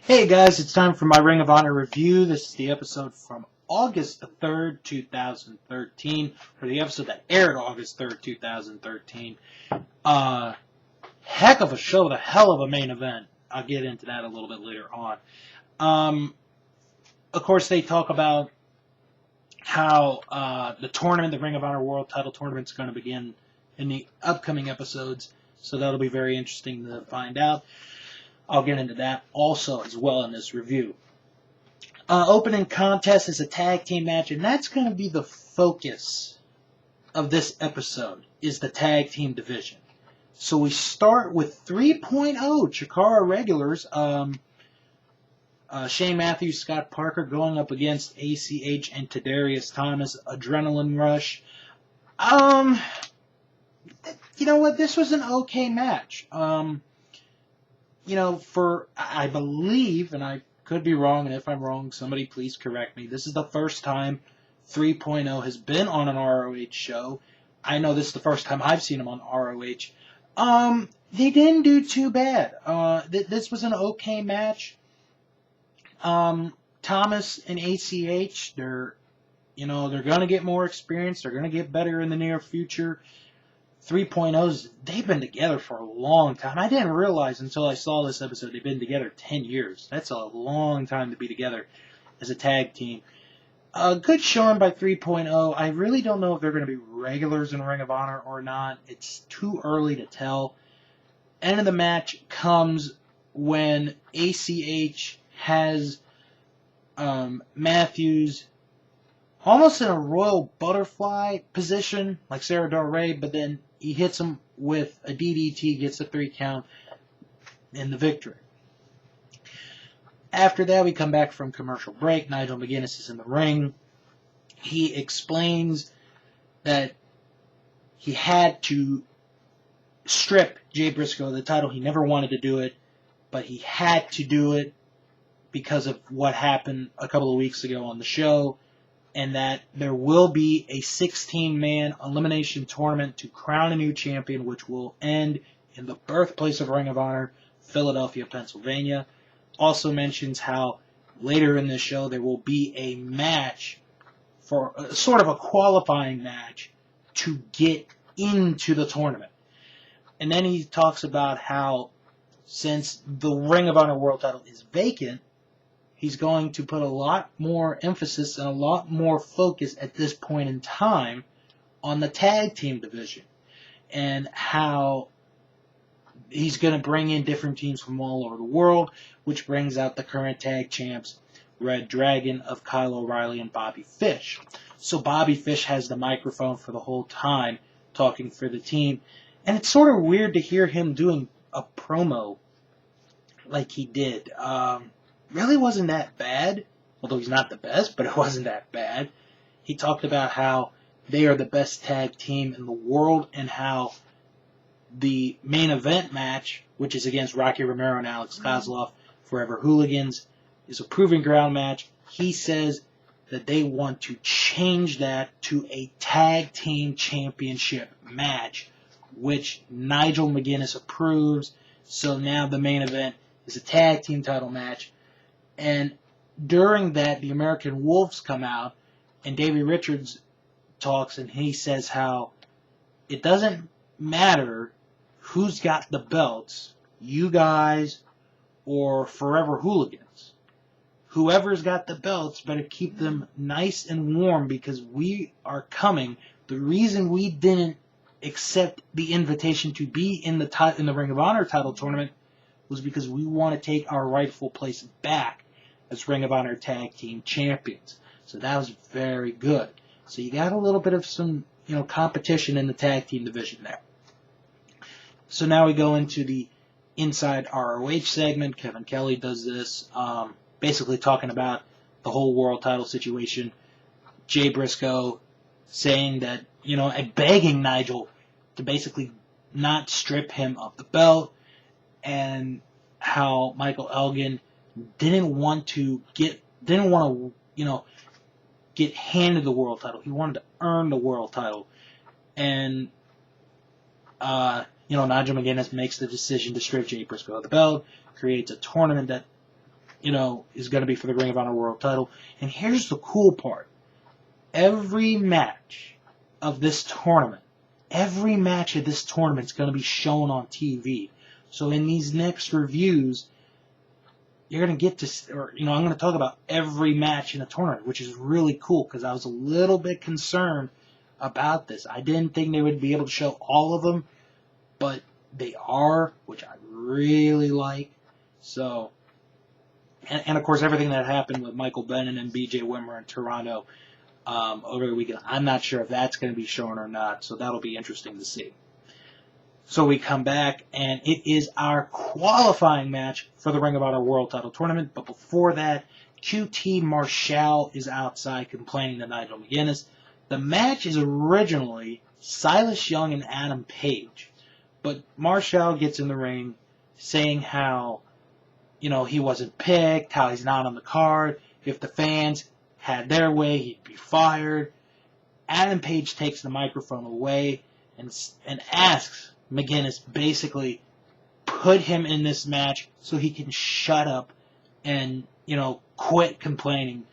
Hey guys, it's time for my Ring of Honor review. This is the episode from August the 3rd, 2013, or the episode that aired August 3rd, 2013. Heck of a show, the hell of a main event. I'll get into that a little bit later on. Of course, they talk about how the tournament, the Ring of Honor World Title Tournament, is going to begin in the upcoming episodes, so that'll be very interesting to find out. I'll get into that also as well in this review. Opening contest is a tag team match, and that's going to be the focus of this episode, is the tag team division. So we start with 3.0 Chikara regulars, Shane Matthews, Scott Parker going up against ACH and Tadarius Thomas, Adrenaline Rush. You know what? This was an okay match. I believe, and I could be wrong, and if I'm wrong, somebody please correct me. This is the first time 3.0 has been on an ROH show. I know this is the first time I've seen them on ROH. They didn't do too bad. This was an okay match. Thomas and ACH, they're going to get more experience. They're going to get better in the near future. 3.0s, they've been together for a long time. I didn't realize until I saw this episode they've been together 10 years. That's a long time to be together as a tag team. Good showing by 3.0. I really don't know if they're going to be regulars in Ring of Honor or not. It's too early to tell. End of the match comes when ACH has Matthews almost in a royal butterfly position, like Sarah Del Rey, but then he hits him with a DDT, gets a 3 count, and the victory. After that, we come back from commercial break. Nigel McGuinness is in the ring. He explains that he had to strip Jay Briscoe of the title. He never wanted to do it, but he had to do it because of what happened a couple of weeks ago on the show, and that there will be a 16-man elimination tournament to crown a new champion, which will end in the birthplace of Ring of Honor, Philadelphia, Pennsylvania. Also mentions how later in this show there will be a match, for sort of a qualifying match, to get into the tournament. And then he talks about how since the Ring of Honor World title is vacant, he's going to put a lot more emphasis and a lot more focus at this point in time on the tag team division, and how he's going to bring in different teams from all over the world, which brings out the current tag champs, Red Dragon of Kyle O'Reilly and Bobby Fish. So Bobby Fish has the microphone for the whole time, talking for the team, and it's sort of weird to hear him doing a promo like he did. Really wasn't that bad, although he's not the best, but it wasn't that bad. He talked about how they are the best tag team in the world, and how the main event match, which is against Rocky Romero and Alex Kozlov, Forever Hooligans, is a proving ground match. He says that they want to change that to a tag team championship match, which Nigel McGuinness approves. So now the main event is a tag team title match. And during that, the American Wolves come out, and Davey Richards talks, and he says how it doesn't matter who's got the belts, you guys or Forever Hooligans. Whoever's got the belts better keep them nice and warm, because we are coming. The reason we didn't accept the invitation to be in the Ring of Honor title tournament was because we want to take our rightful place back as Ring of Honor Tag Team Champions. So that was very good. So you got a little bit of some, competition in the tag team division there. So now we go into the Inside ROH segment. Kevin Kelly does this, basically talking about the whole world title situation. Jay Briscoe saying that, and begging Nigel to basically not strip him of the belt, and how Michael Elgin didn't want to get handed the world title. He wanted to earn the world title. And, Nigel McGuinness makes the decision to strip Jay Briscoe of the belt, creates a tournament that is going to be for the Ring of Honor World title. And here's the cool part. Every match of this tournament is going to be shown on TV. So in these next reviews, you're going to get to, I'm going to talk about every match in the tournament, which is really cool because I was a little bit concerned about this. I didn't think they would be able to show all of them, but they are, which I really like. So, and of course, everything that happened with Michael Bennett and BJ Whitmer in Toronto over the weekend, I'm not sure if that's going to be shown or not, so that'll be interesting to see. So we come back, and it is our qualifying match for the Ring of Honor World Title Tournament. But before that, QT Marshall is outside complaining to Nigel McGuinness. The match is originally Silas Young and Adam Page. But Marshall gets in the ring saying how, he wasn't picked, how he's not on the card. If the fans had their way, he'd be fired. Adam Page takes the microphone away and asks McGuinness basically put him in this match so he can shut up and, quit complaining,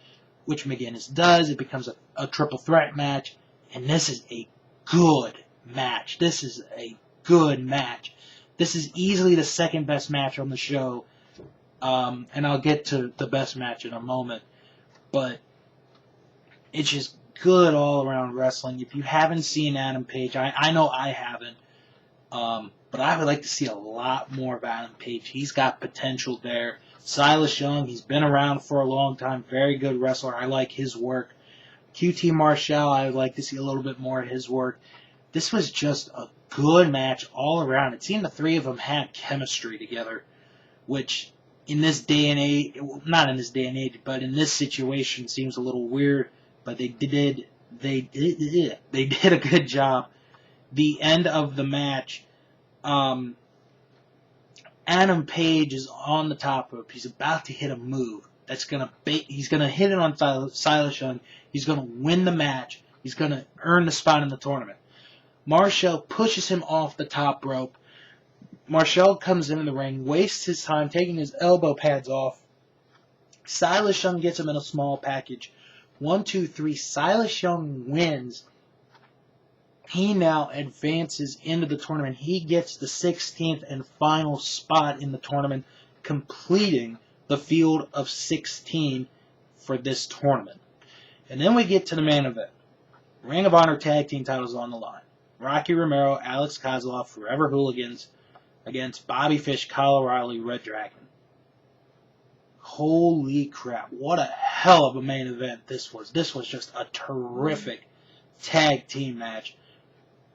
which McGuinness does. It becomes a triple threat match, and this is a good match. This is easily the second best match on the show, and I'll get to the best match in a moment, but it's just good all-around wrestling. If you haven't seen Adam Page, I know I haven't, but I would like to see a lot more of Adam Page. He's got potential there. Silas Young, he's been around for a long time. Very good wrestler. I like his work. QT Marshall, I would like to see a little bit more of his work. This was just a good match all around. It seemed the three of them had chemistry together, which in this day and age, not in this day and age, but in this situation seems a little weird, but they did a good job. The end of the match, Adam Page is on the top rope. He's about to hit a move that's he's gonna hit it on Silas Young. He's gonna win the match. He's gonna earn the spot in the tournament. Marshall pushes him off the top rope. Marshall comes into the ring, wastes his time taking his elbow pads off. Silas Young gets him in a small package. 1, 2, 3. Silas Young wins. He now advances into the tournament. He gets the 16th and final spot in the tournament, completing the field of 16 for this tournament. And then we get to the main event. Ring of Honor Tag Team titles on the line. Rocky Romero, Alex Kozlov, Forever Hooligans against Bobby Fish, Kyle O'Reilly, Red Dragon. Holy crap. What a hell of a main event this was. This was just a terrific tag team match.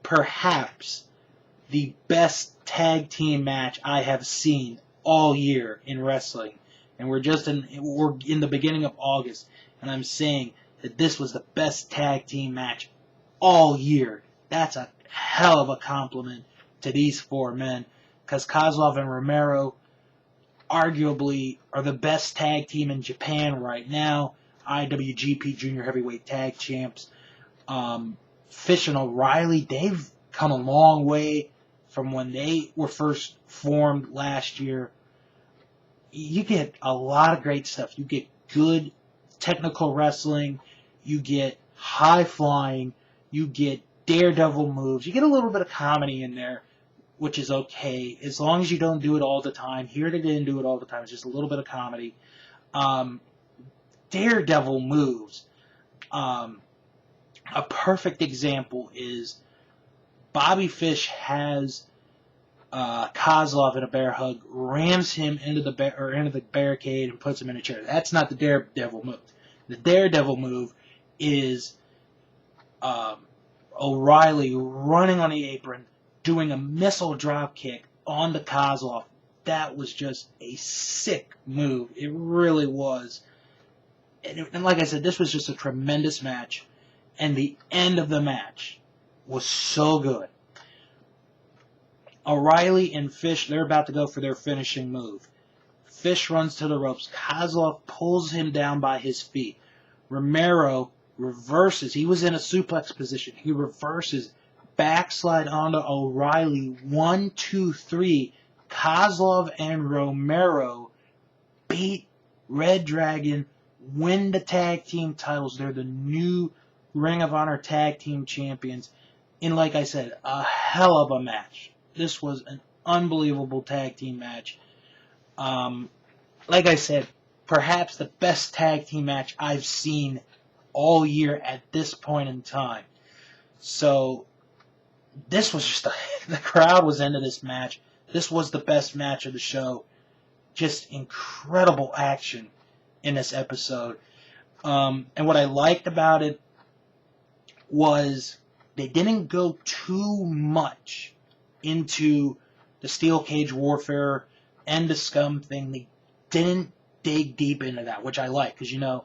Perhaps the best tag team match I have seen all year in wrestling. And we're in the beginning of August, and I'm saying that this was the best tag team match all year. That's a hell of a compliment to these four men, because Kozlov and Romero arguably are the best tag team in Japan right now. IWGP Junior Heavyweight Tag Champs. Fish and O'Reilly, they've come a long way from when they were first formed last year. You get a lot of great stuff. You get good technical wrestling. You get high flying. You get daredevil moves. You get a little bit of comedy in there, which is okay, as long as you don't do it all the time. Here they didn't do it all the time. It's just a little bit of comedy. Daredevil moves. A perfect example is Bobby Fish has Kozlov in a bear hug, rams him into the barricade and puts him in a chair. That's not the Daredevil move. The Daredevil move is O'Reilly running on the apron, doing a missile drop kick on the Kozlov. That was just a sick move. It really was. And like I said, this was just a tremendous match. And the end of the match was so good. O'Reilly and Fish, they're about to go for their finishing move. Fish runs to the ropes. Kozlov pulls him down by his feet. Romero reverses. He was in a suplex position. He reverses, backslide onto O'Reilly. 1, 2, 3. Kozlov and Romero beat Red Dragon win the tag team titles. They're the new Ring of Honor tag team champions in, like I said, a hell of a match. This was an unbelievable tag team match. Like I said, perhaps the best tag team match I've seen all year at this point in time. So, this was just the crowd was into this match. This was the best match of the show. Just incredible action in this episode. And what I liked about it was they didn't go too much into the steel cage warfare and the scum thing. They didn't dig deep into that, which I like, because, you know,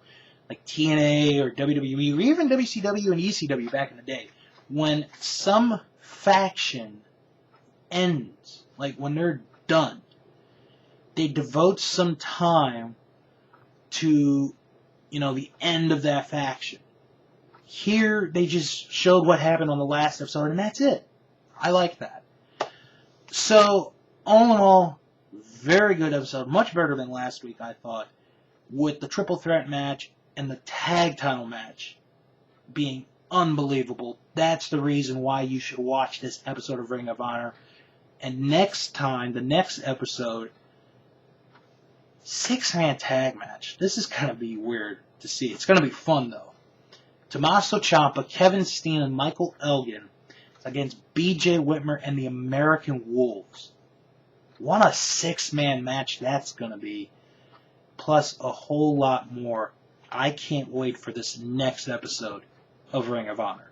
like TNA or WWE or even WCW and ECW back in the day, when some faction ends, like when they're done, they devote some time to, you know, the end of that faction. Here, they just showed what happened on the last episode, and that's it. I like that. So, all in all, very good episode. Much better than last week, I thought, with the triple threat match and the tag title match being unbelievable. That's the reason why you should watch this episode of Ring of Honor. And next time, the next episode, 6-man tag match. This is going to be weird to see. It's going to be fun, though. Tommaso Ciampa, Kevin Steen, and Michael Elgin against BJ Whitmer and the American Wolves. What a 6-man match that's going to be. Plus a whole lot more. I can't wait for this next episode of Ring of Honor.